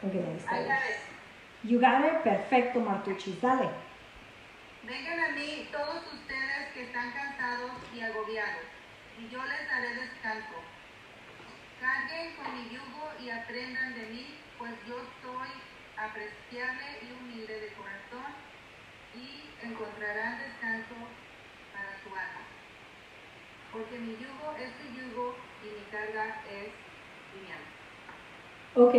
Ok, ahí está. I got it. You got it? Perfecto, Martuchis. Dale. Vengan a mí todos ustedes que están cansados y agobiados, y yo les daré descanso. Carguen con mi yugo y aprendan de mí, pues yo soy apreciable y humilde de corazón, y encontrarán descanso para su alma. Porque mi yugo es su yugo y mi carga es liviana. Ok,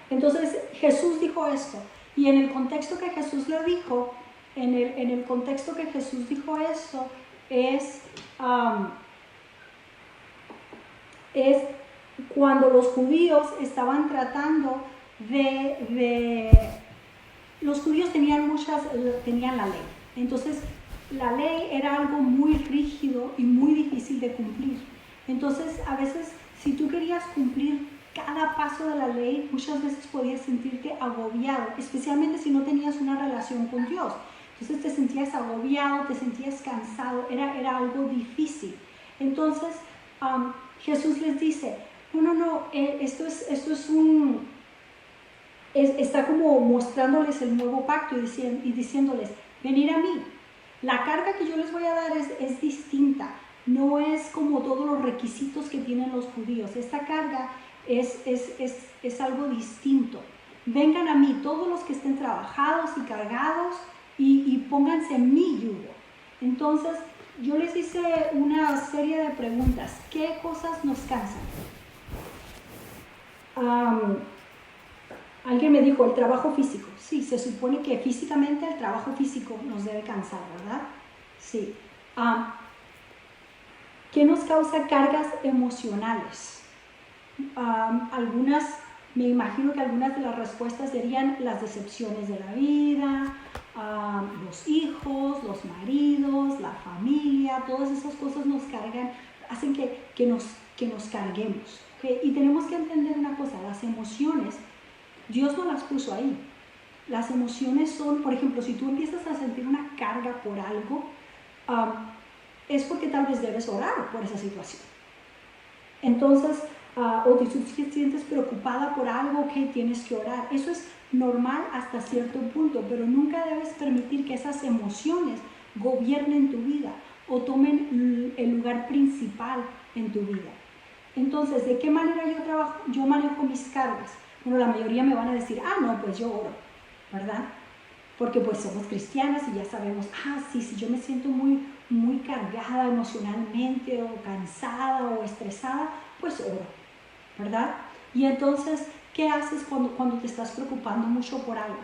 entonces Jesús dijo esto. Y en el contexto que Jesús le dijo, en el contexto que Jesús dijo esto, es cuando los judíos estaban tratando los judíos tenían la ley. Entonces, la ley era algo muy rígido y muy difícil de cumplir. Entonces, a veces, si tú querías cumplir cada paso de la ley, muchas veces podías sentirte agobiado, especialmente si no tenías una relación con Dios. Entonces, te sentías agobiado, te sentías cansado, era algo difícil. Entonces, Jesús les dice, no, esto es está como mostrándoles el nuevo pacto y diciéndoles, venid a mí. La carga que yo les voy a dar es distinta, no es como todos los requisitos que tienen los judíos. Esta carga es algo distinto. Vengan a mí todos los que estén trabajados y cargados y pónganse en mi yugo. Entonces, yo les hice una serie de preguntas. ¿Qué cosas nos cansan? Alguien me dijo, el trabajo físico. Sí, se supone que físicamente el trabajo físico nos debe cansar, ¿verdad? Sí. ¿Qué nos causa cargas emocionales? Me imagino que algunas de las respuestas serían las decepciones de la vida, los hijos, los maridos, la familia, todas esas cosas nos cargan, hacen que nos carguemos. ¿Okay? Y tenemos que entender una cosa, las emociones, Dios no las puso ahí. Las emociones son, por ejemplo, si tú empiezas a sentir una carga por algo, es porque tal vez debes orar por esa situación. Entonces, o tú te sientes preocupada por algo, que tienes que orar. Eso es normal hasta cierto punto, pero nunca debes permitir que esas emociones gobiernen tu vida o tomen el lugar principal en tu vida. Entonces, ¿de qué manera yo manejo mis cargas? Bueno, la mayoría me van a decir, no, pues yo oro, ¿verdad? Porque pues somos cristianas y ya sabemos, sí, si yo me siento muy, muy cargada emocionalmente o cansada o estresada, pues oro, ¿verdad? Y entonces, ¿qué haces cuando te estás preocupando mucho por algo?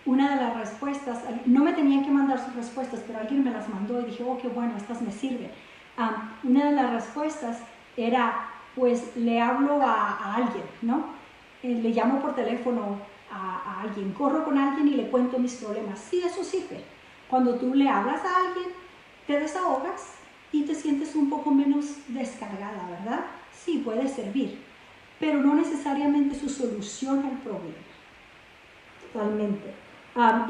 Una de las respuestas, no me tenían que mandar sus respuestas, pero alguien me las mandó y dije, qué bueno, estas me sirven. Una de las respuestas era, pues le hablo a alguien, ¿no? Le llamo por teléfono a alguien, corro con alguien y le cuento mis problemas. Sí, eso sirve. Cuando tú le hablas a alguien, te desahogas y te sientes un poco menos descargada, ¿verdad? Sí, puede servir, pero no necesariamente su solución al problema. Totalmente.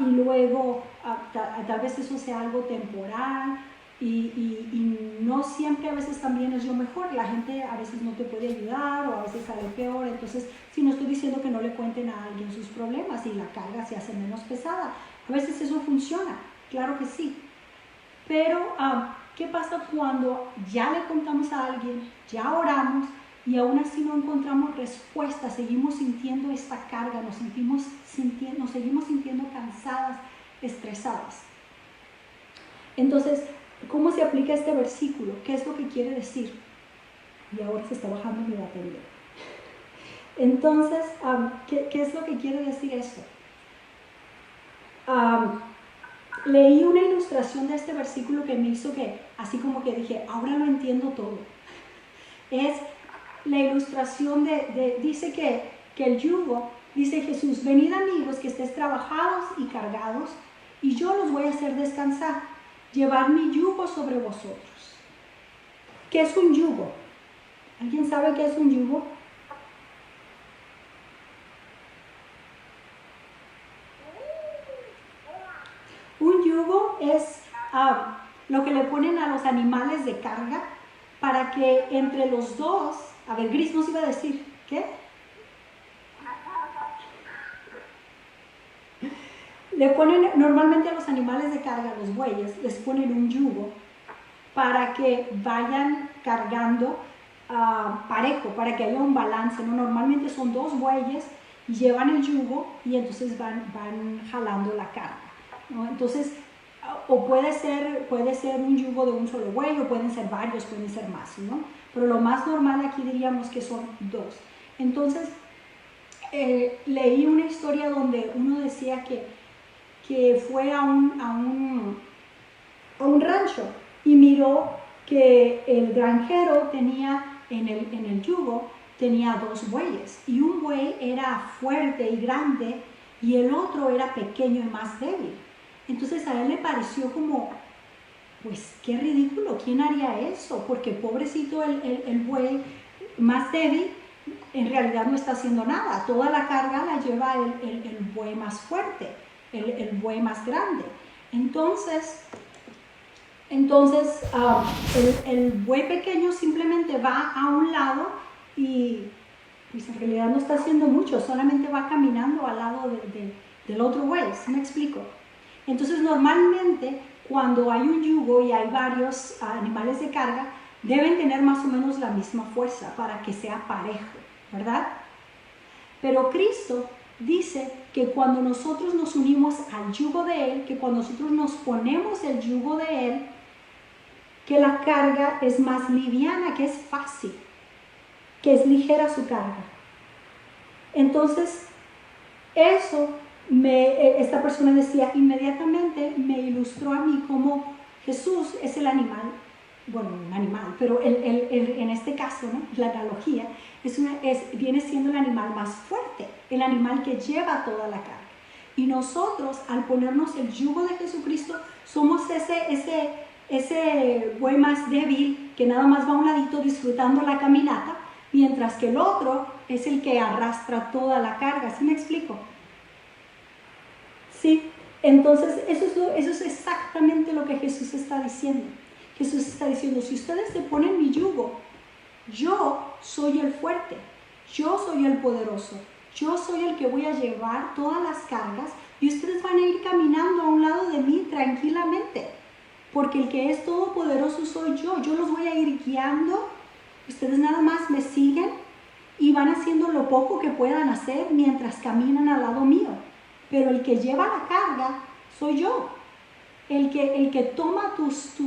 Y luego, tal vez eso sea algo temporal y no siempre, a veces también es lo mejor. La gente a veces no te puede ayudar o a veces sale peor. Entonces, si no estoy diciendo que no le cuenten a alguien sus problemas y la carga se hace menos pesada, a veces eso funciona, claro que sí. Pero, ¿qué pasa cuando ya le contamos a alguien, ya oramos y aún así no encontramos respuesta? Seguimos sintiendo esta carga, nos seguimos sintiendo cansadas, estresadas. Entonces, ¿cómo se aplica este versículo? ¿Qué es lo que quiere decir? Y ahora se está bajando mi batería. Entonces, ¿qué es lo que quiere decir esto? Leí una ilustración de este versículo que me hizo que, así como que dije, ahora lo entiendo todo. Es la ilustración dice que el yugo, dice Jesús, venid a mí los que estéis trabajados y cargados, y yo los voy a hacer descansar. Llevad mi yugo sobre vosotros. ¿Qué es un yugo? ¿Alguien sabe qué es un yugo? Un yugo es lo que le ponen a los animales de carga para que entre los dos, a ver, Gris nos iba a decir, ¿qué? Le ponen, normalmente a los animales de carga, los bueyes, les ponen un yugo para que vayan cargando parejo, para que haya un balance, ¿no? Normalmente son 2 bueyes y llevan el yugo y entonces van jalando la carga, ¿no? Entonces, o puede ser un yugo de un solo buey, o pueden ser varios, pueden ser más, ¿no? Pero lo más normal aquí diríamos que son 2. Entonces, leí una historia donde uno decía que fue a un rancho y miró que el granjero tenía en el yugo tenía 2 bueyes, y un buey era fuerte y grande y el otro era pequeño y más débil. Entonces a él le pareció como, pues qué ridículo, ¿quién haría eso? Porque pobrecito el buey más débil en realidad no está haciendo nada, toda la carga la lleva el buey más fuerte, el buey más grande. Entonces el buey pequeño simplemente va a un lado y pues en realidad no está haciendo mucho, solamente va caminando al lado del otro buey, ¿sí me explico? Entonces normalmente cuando hay un yugo y hay varios animales de carga, deben tener más o menos la misma fuerza para que sea parejo, ¿verdad? Pero Cristo dice que cuando nosotros nos unimos al yugo de Él, que cuando nosotros nos ponemos el yugo de Él, que la carga es más liviana, que es fácil, que es ligera su carga. Entonces, eso esta persona decía, inmediatamente me ilustró a mí cómo Jesús es el animal, bueno, un animal, pero en este caso, ¿no? La analogía, viene siendo el animal más fuerte, el animal que lleva toda la carga. Y nosotros, al ponernos el yugo de Jesucristo, somos ese buey más débil que nada más va a un ladito disfrutando la caminata, mientras que el otro es el que arrastra toda la carga. ¿Sí me explico? Sí, entonces eso es exactamente lo que Jesús está diciendo. Jesús está diciendo, si ustedes se ponen mi yugo, yo soy el fuerte, yo soy el poderoso, yo soy el que voy a llevar todas las cargas y ustedes van a ir caminando a un lado de mí tranquilamente, porque el que es todopoderoso soy yo los voy a ir guiando, ustedes nada más me siguen y van haciendo lo poco que puedan hacer mientras caminan al lado mío, pero el que lleva la carga soy yo, el que toma tus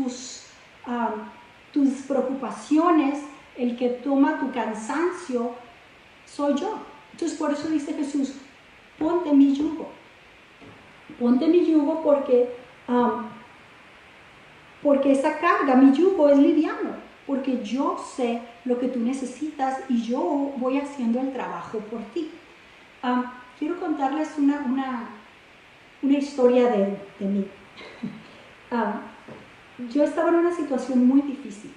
preocupaciones, el que toma tu cansancio, soy yo. Entonces por eso dice Jesús, ponte mi yugo porque esa carga, mi yugo es liviano, porque yo sé lo que tú necesitas y yo voy haciendo el trabajo por ti. Quiero contarles una historia de mí. Yo estaba en una situación muy difícil,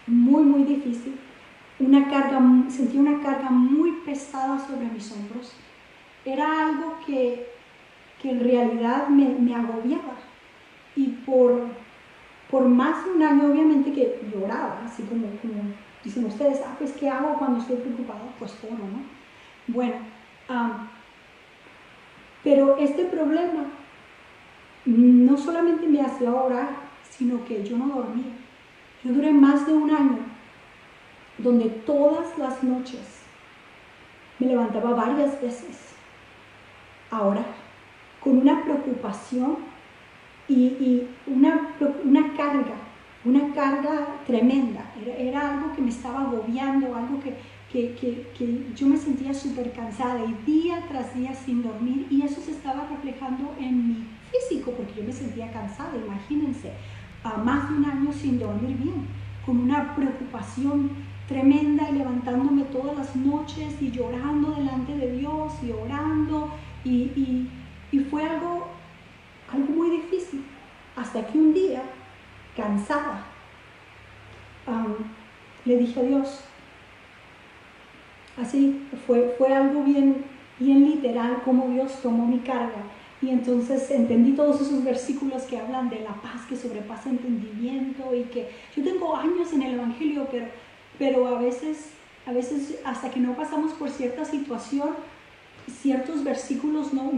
muy difícil. Sentí una carga muy pesada sobre mis hombros. Era algo que en realidad me agobiaba. Y por más de un año, obviamente que lloraba, así como dicen ustedes, pues ¿qué hago cuando estoy preocupada? Pues oro, ¿no? Bueno, pero este problema no solamente me hacía orar, sino que yo no dormía. Yo duré más de un año donde todas las noches me levantaba varias veces a orar, con una preocupación y una carga tremenda. Era algo que me estaba agobiando, algo que yo me sentía súper cansada y día tras día sin dormir, y eso se estaba reflejando en mi físico porque yo me sentía cansada. Imagínense, más de un año sin dormir bien, con una preocupación tremenda y levantándome todas las noches y llorando delante de Dios y orando y fue algo muy difícil, hasta que un día, cansada, le dije a Dios, así fue algo bien literal, como Dios tomó mi carga. Y entonces entendí todos esos versículos que hablan de la paz que sobrepasa entendimiento, y que yo tengo años en el Evangelio, pero a veces hasta que no pasamos por cierta situación, ciertos versículos no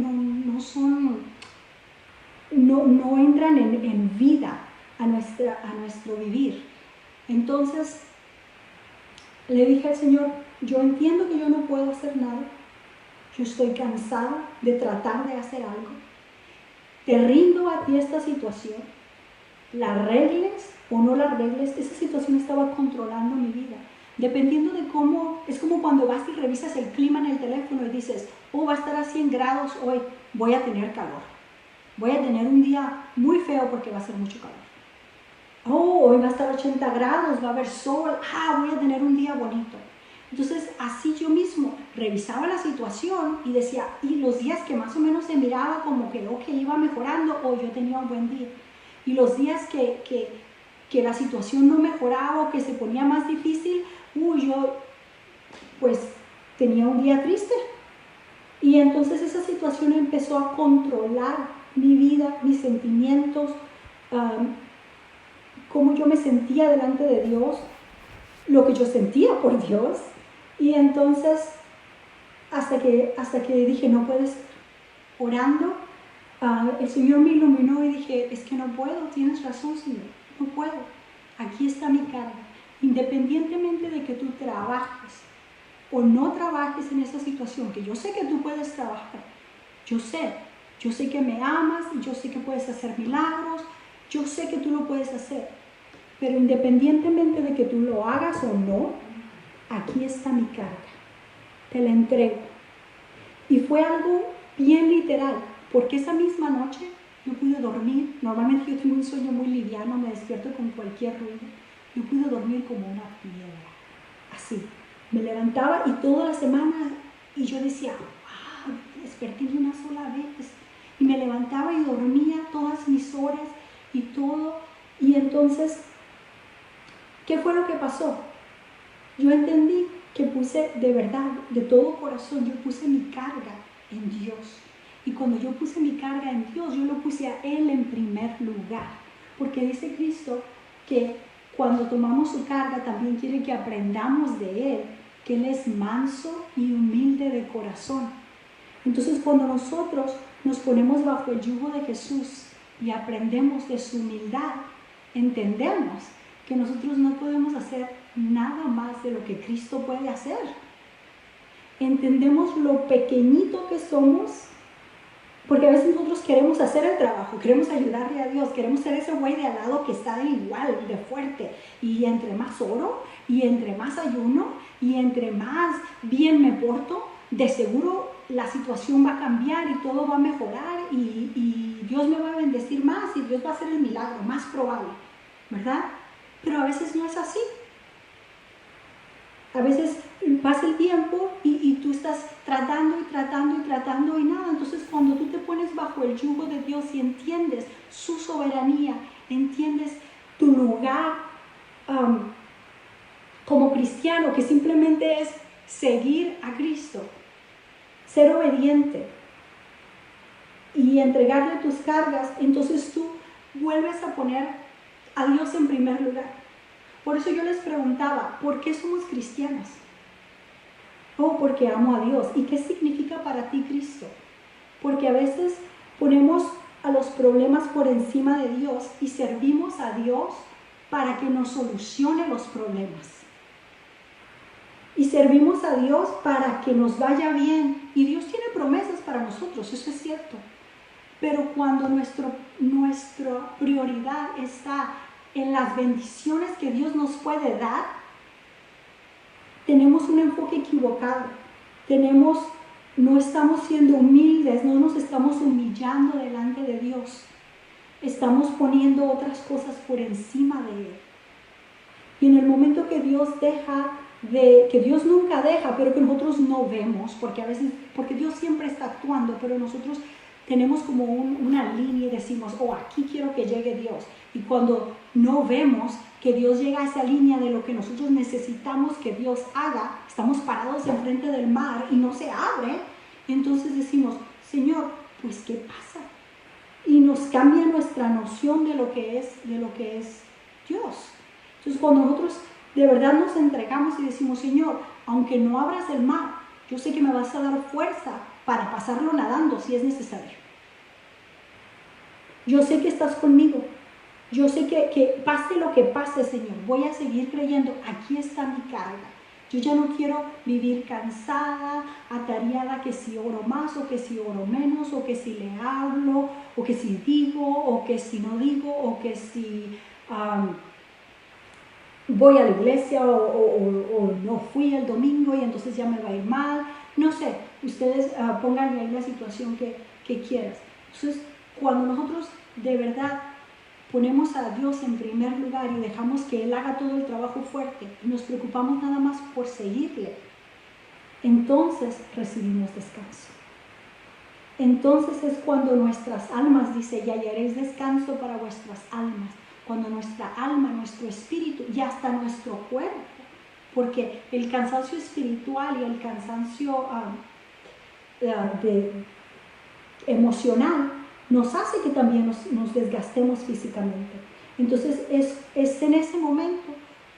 entran en vida a nuestro vivir. Entonces le dije al Señor, yo entiendo que yo no puedo hacer nada, yo estoy cansada de tratar de hacer algo, te rindo a ti esta situación, la arregles o no la arregles, esa situación estaba controlando mi vida. Dependiendo de cómo, es como cuando vas y revisas el clima en el teléfono y dices, oh, va a estar a 100 grados hoy, voy a tener calor. Voy a tener un día muy feo porque va a ser mucho calor. Oh, hoy va a estar 80 grados, va a haber sol, voy a tener un día bonito. Entonces, así yo mismo revisaba la situación y decía, y los días que más o menos se miraba como que iba mejorando, yo tenía un buen día. Y los días que la situación no mejoraba o que se ponía más difícil, yo pues tenía un día triste. Y entonces esa situación empezó a controlar mi vida, mis sentimientos, cómo yo me sentía delante de Dios, lo que yo sentía por Dios. Y entonces, hasta que dije, no puede ser, orando, el Señor me iluminó y dije, es que no puedo, tienes razón, Señor, no puedo. Aquí está mi carga. Independientemente de que tú trabajes o no trabajes en esa situación, que yo sé que tú puedes trabajar, yo sé que me amas y yo sé que puedes hacer milagros, yo sé que tú lo puedes hacer, pero independientemente de que tú lo hagas o no, aquí está mi carga, te la entrego. Y fue algo bien literal, porque esa misma noche yo pude dormir. Normalmente yo tengo un sueño muy liviano, me despierto con cualquier ruido. Yo pude dormir como una piedra, así. Me levantaba y toda la semana, y yo decía, wow, desperté de una sola vez. Y me levantaba y dormía todas mis horas y todo. Y entonces, ¿qué fue lo que pasó? Yo entendí que puse de verdad, de todo corazón, yo puse mi carga en Dios. Y cuando yo puse mi carga en Dios, yo lo puse a Él en primer lugar. Porque dice Cristo que cuando tomamos su carga también quiere que aprendamos de Él, que Él es manso y humilde de corazón. Entonces cuando nosotros nos ponemos bajo el yugo de Jesús y aprendemos de su humildad, entendemos que nosotros no podemos hacer nada más de lo que Cristo puede hacer. Entendemos lo pequeñito que somos, porque a veces nosotros queremos hacer el trabajo, queremos ayudarle a Dios, queremos ser ese güey de al lado que está igual, de fuerte. Y entre más oro, y entre más ayuno, y entre más bien me porto, de seguro la situación va a cambiar y todo va a mejorar y Dios me va a bendecir más y Dios va a hacer el milagro, más probable, ¿verdad? Pero a veces no es así. A veces pasa el tiempo y tú estás tratando y nada. Entonces cuando tú te pones bajo el yugo de Dios y entiendes su soberanía, entiendes tu lugar como cristiano, que simplemente es seguir a Cristo, ser obediente y entregarle tus cargas, entonces tú vuelves a poner a Dios en primer lugar. Por eso yo les preguntaba, ¿por qué somos cristianos? Porque amo a Dios. ¿Y qué significa para ti Cristo? Porque a veces ponemos a los problemas por encima de Dios y servimos a Dios para que nos solucione los problemas. Y servimos a Dios para que nos vaya bien. Y Dios tiene promesas para nosotros, eso es cierto. Pero cuando nuestra prioridad está en las bendiciones que Dios nos puede dar, tenemos un enfoque equivocado. No estamos siendo humildes, no nos estamos humillando delante de Dios. Estamos poniendo otras cosas por encima de Él. Y en el momento que Dios que Dios nunca deja, pero que nosotros no vemos, porque Dios siempre está actuando, pero nosotros tenemos como una línea y decimos, aquí quiero que llegue Dios. Y cuando no vemos que Dios llega a esa línea de lo que nosotros necesitamos que Dios haga, estamos parados enfrente del mar y no se abre, entonces decimos, Señor, pues ¿qué pasa? Y nos cambia nuestra noción de lo que es Dios. Entonces cuando nosotros de verdad nos entregamos y decimos, Señor, aunque no abras el mar, yo sé que me vas a dar fuerza para pasarlo nadando si es necesario. Yo sé que estás conmigo. Yo sé que pase lo que pase, Señor, voy a seguir creyendo. Aquí está mi carga. Yo ya no quiero vivir cansada, atareada, que si oro más o que si oro menos, o que si le hablo, o que si digo, o que si no digo, o que si voy a la iglesia o no fui el domingo y entonces ya me va a ir mal. No sé, ustedes pongan ahí la situación que quieras. Entonces, cuando nosotros de verdad ponemos a Dios en primer lugar y dejamos que Él haga todo el trabajo fuerte y nos preocupamos nada más por seguirle, entonces recibimos descanso. Entonces es cuando nuestras almas, dice, y hallaréis descanso para vuestras almas, cuando nuestra alma, nuestro espíritu y hasta nuestro cuerpo, porque el cansancio espiritual y el cansancio emocional nos hace que también nos desgastemos físicamente. Entonces es en ese momento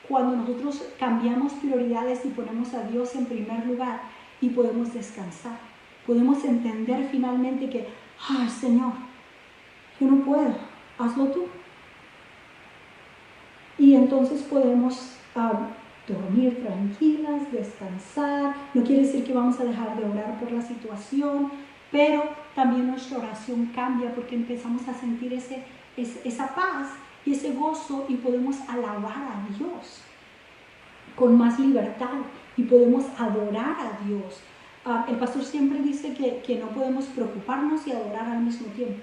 cuando nosotros cambiamos prioridades y ponemos a Dios en primer lugar y podemos descansar. Podemos entender finalmente que, ay Señor, yo no puedo, hazlo tú. Y entonces podemos dormir tranquilas, descansar. No quiere decir que vamos a dejar de orar por la situación, pero también nuestra oración cambia porque empezamos a sentir esa paz y ese gozo y podemos alabar a Dios con más libertad y podemos adorar a Dios. El pastor siempre dice que no podemos preocuparnos y adorar al mismo tiempo.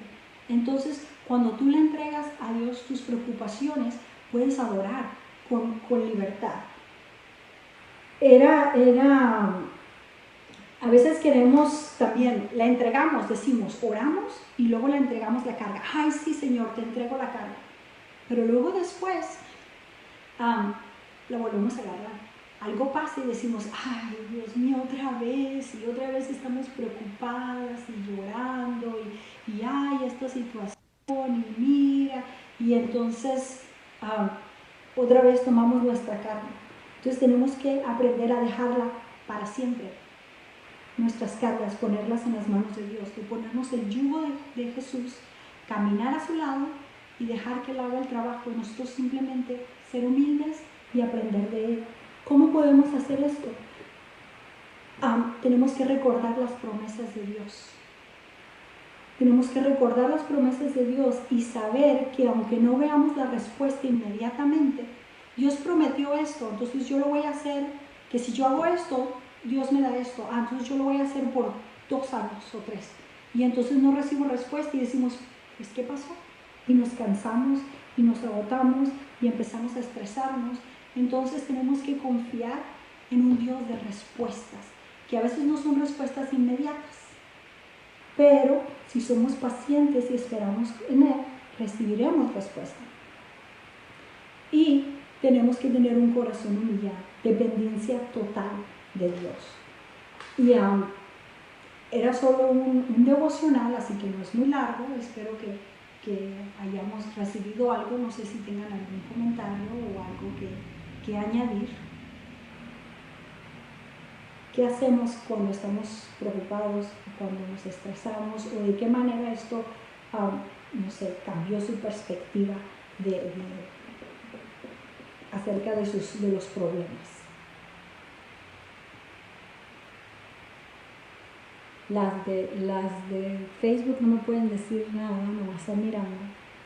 Entonces, cuando tú le entregas a Dios tus preocupaciones, puedes adorar con libertad. A veces queremos también, la entregamos, decimos, oramos y luego le entregamos la carga. Ay, sí, Señor, te entrego la carga. Pero luego después la volvemos a agarrar. Algo pasa y decimos, ay, Dios mío, otra vez, y otra vez estamos preocupadas y llorando, y ay, esta situación, y mira, y entonces otra vez tomamos nuestra carga. Entonces tenemos que aprender a dejarla para siempre. Nuestras cargas, ponerlas en las manos de Dios, de ponernos el yugo de Jesús, caminar a su lado y dejar que Él haga el trabajo, y nosotros simplemente ser humildes y aprender de Él. ¿Cómo podemos hacer esto? Tenemos que recordar las promesas de Dios. Tenemos que recordar las promesas de Dios y saber que aunque no veamos la respuesta inmediatamente, Dios prometió esto, entonces yo lo voy a hacer, que si yo hago esto, Dios me da esto, entonces yo lo voy a hacer por 2 años o 3. Y entonces no recibo respuesta y decimos, pues ¿qué pasó? Y nos cansamos y nos agotamos y empezamos a estresarnos. Entonces tenemos que confiar en un Dios de respuestas, que a veces no son respuestas inmediatas, pero si somos pacientes y esperamos en Él, recibiremos respuesta. Y tenemos que tener un corazón humillado, dependencia total de Dios. Y era solo un devocional, así que no es muy largo. Espero que hayamos recibido algo. No sé si tengan algún comentario o algo que añadir. ¿Qué hacemos cuando estamos preocupados, cuando nos estresamos, o de qué manera esto, no sé, cambió su perspectiva acerca de los problemas? Las de Facebook no me pueden decir nada, me voy a estar mirando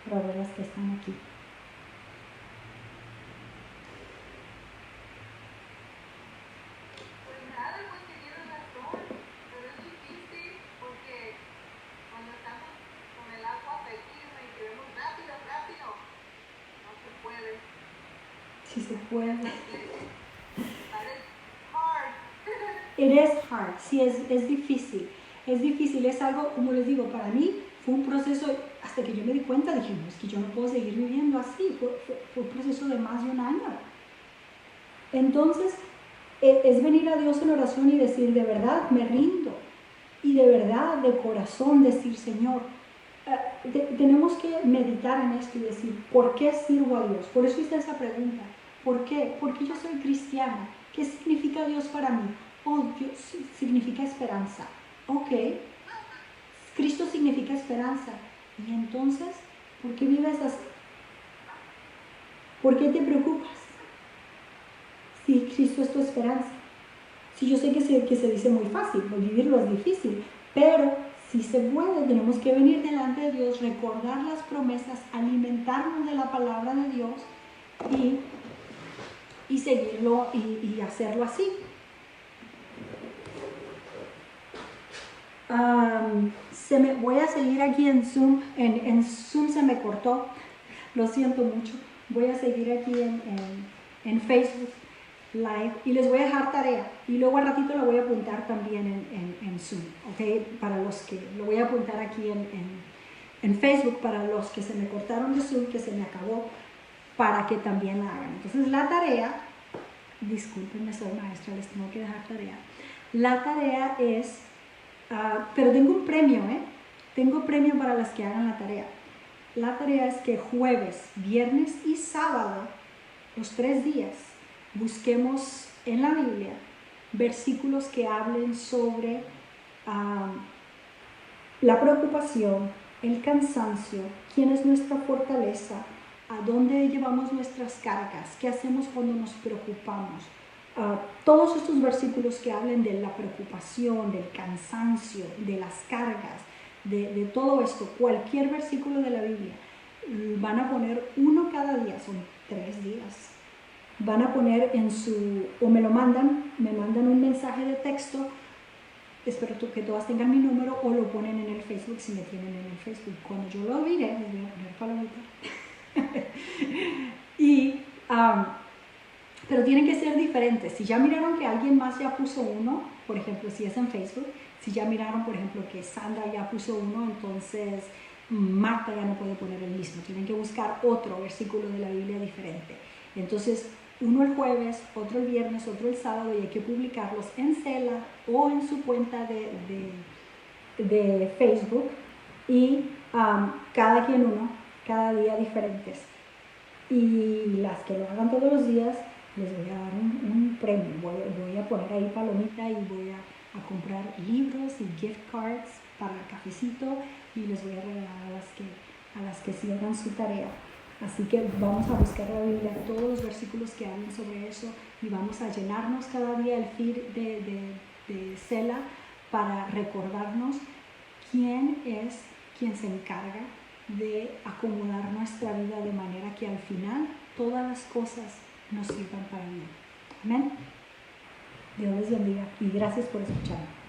para ver las que están aquí. Si se puede. It is hard. Sí, es difícil. Es difícil, es algo, como les digo, para mí fue un proceso, hasta que yo me di cuenta, dije, no, es que yo no puedo seguir viviendo así. Fue un proceso de más de 1 año. Entonces, es venir a Dios en oración y decir, de verdad, me rindo. Y de verdad, de corazón, decir, Señor, tenemos que meditar en esto y decir, ¿por qué sirvo a Dios? Por eso hice esa pregunta. ¿Por qué? Porque yo soy cristiana. ¿Qué significa Dios para mí? Oh, Dios significa esperanza. Ok, Cristo significa esperanza. Y entonces, ¿por qué vives así? ¿Por qué te preocupas? Si Cristo es tu esperanza. Si yo sé que se dice muy fácil, pues vivirlo es difícil, pero si se puede, tenemos que venir delante de Dios, recordar las promesas, alimentarnos de la palabra de Dios y seguirlo y hacerlo así. Voy a seguir aquí en Zoom. En Zoom se me cortó, lo siento mucho. Voy a seguir aquí en Facebook Live y les voy a dejar tarea. Y luego al ratito la voy a apuntar también en Zoom, ¿ok? Para los que lo voy a apuntar aquí en Facebook, para los que se me cortaron de Zoom, que se me acabó, para que también la hagan. Entonces la tarea, discúlpenme, soy maestra, les tengo que dejar tarea. La tarea es, pero tengo un premio, tengo premio para las que hagan la tarea. La tarea es que jueves, viernes y sábado, los 3 días, busquemos en la Biblia versículos que hablen sobre la preocupación, el cansancio, quién es nuestra fortaleza, a dónde llevamos nuestras cargas, qué hacemos cuando nos preocupamos. Todos estos versículos que hablen de la preocupación, del cansancio, de las cargas, de todo esto, cualquier versículo de la Biblia, van a poner uno cada día, son 3 días. Van a poner o me mandan un mensaje de texto, espero que todas tengan mi número, o lo ponen en el Facebook si me tienen en el Facebook. Cuando yo lo mire, les voy a poner palomita. Pero tienen que ser diferentes. Si ya miraron que alguien más ya puso uno, por ejemplo, si es en Facebook, si ya miraron, por ejemplo, que Sandra ya puso uno, entonces Marta ya no puede poner el mismo. Tienen que buscar otro versículo de la Biblia diferente. Entonces, uno el jueves, otro el viernes, otro el sábado, y hay que publicarlos en Cela o en su cuenta de Facebook, y cada quien uno, cada día diferentes. Y las que lo hagan todos los días, les voy a dar un premio. Voy a poner ahí palomita y voy a comprar libros y gift cards para el cafecito, y les voy a regalar a las que sí hagan su tarea. Así que vamos a buscar la Biblia, todos los versículos que hablen sobre eso, y vamos a llenarnos cada día el feed de Cela para recordarnos quién es quien se encarga de acomodar nuestra vida de manera que al final todas las cosas nos sirvan para bien. Amén. Dios les bendiga y gracias por escuchar.